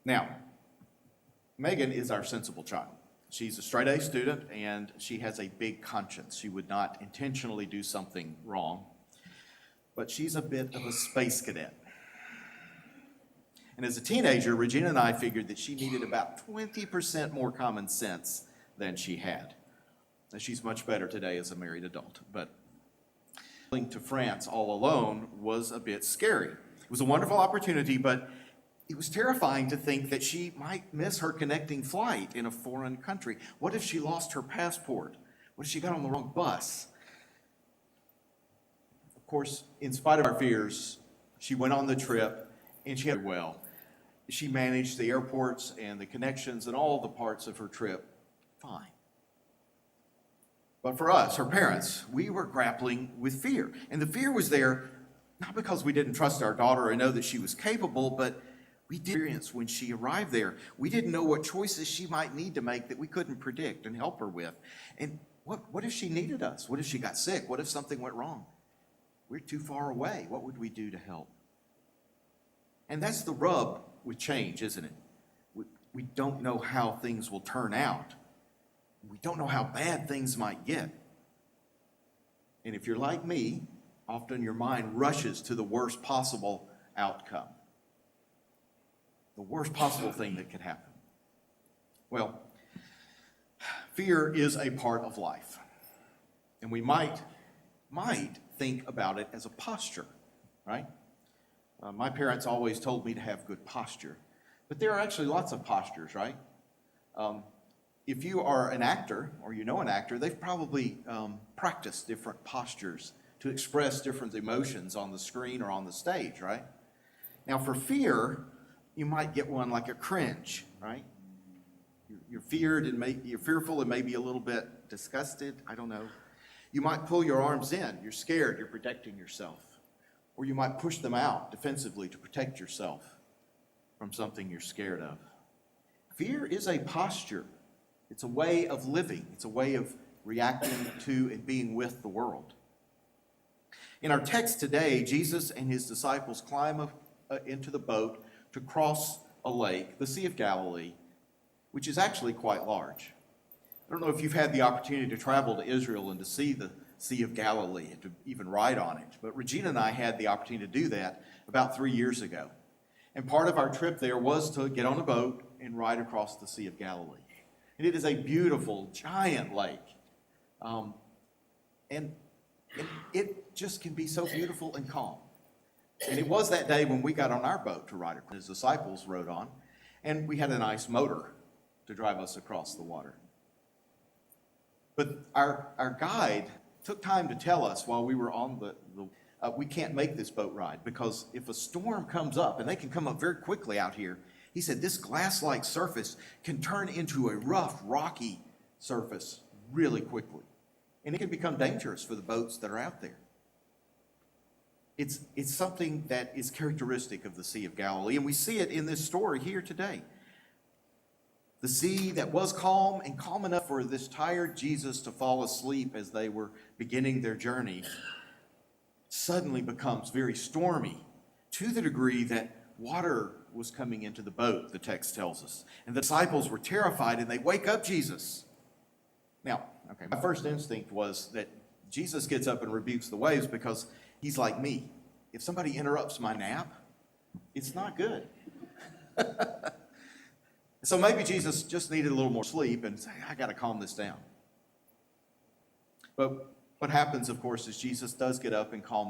Now, Megan is our sensible child. She's a straight A student, and she has a big conscience. She would not intentionally do something wrong, but she's a bit of a space cadet. And as a teenager, Regina and I figured that she needed about 20% more common sense than she had. Now, she's much better today as a married adult, but going to France all alone was a bit scary. It was a wonderful opportunity, but it was terrifying to think that she might miss her connecting flight in a foreign country. What if she lost her passport? What if she got on the wrong bus? Of course, in spite of our fears, she went on the trip, and she had well. She managed the airports and the connections and all the parts of her trip fine. But for us, her parents, we were grappling with fear. And the fear was there not because we didn't trust our daughter or know that she was capable, but we did experience when she arrived there. We didn't know what choices she might need to make that we couldn't predict and help her with. And what if she needed us? What if she got sick? What if something went wrong? We're too far away. What would we do to help? And that's the rub with change, isn't it? We don't know how things will turn out. We don't know how bad things might get. And if you're like me, often your mind rushes to the worst possible outcome. The worst possible thing that could happen. Well, fear is a part of life. And we might think about it as a posture, right? My parents always told me to have good posture. But there are actually lots of postures, right? If you are an actor, or you know an actor, they've probably practiced different postures to express different emotions on the screen or on the stage, right? Now for fear, you might get one like a cringe, right? You're fearful and maybe a little bit disgusted, I don't know. You might pull your arms in, you're scared, you're protecting yourself. Or you might push them out defensively to protect yourself from something you're scared of. Fear is a posture. It's a way of living. It's a way of reacting to and being with the world. In our text today, Jesus and his disciples climb into the boat to cross a lake, the Sea of Galilee, which is actually quite large. I don't know if you've had the opportunity to travel to Israel and to see the Sea of Galilee and to even ride on it, but Regina and I had the opportunity to do that about 3 years ago. And part of our trip there was to get on a boat and ride across the Sea of Galilee. And it is a beautiful, giant lake. And it just can be so beautiful and calm. And it was that day when we got on our boat to ride across. His disciples rode on, and we had a nice motor to drive us across the water. But our guide took time to tell us while we were on we can't make this boat ride because if a storm comes up, and they can come up very quickly out here, he said this glass-like surface can turn into a rough, rocky surface really quickly. And it can become dangerous for the boats that are out there. It's something that is characteristic of the Sea of Galilee, and we see it in this story here today. The sea that was calm and calm enough for this tired Jesus to fall asleep as they were beginning their journey suddenly becomes very stormy to the degree that water was coming into the boat, the text tells us. And the disciples were terrified and they wake up Jesus. Now, okay, my first instinct was that Jesus gets up and rebukes the waves because he's like me. If somebody interrupts my nap, it's not good. So maybe Jesus just needed a little more sleep and say, I got to calm this down. But what happens, of course, is Jesus does get up and calm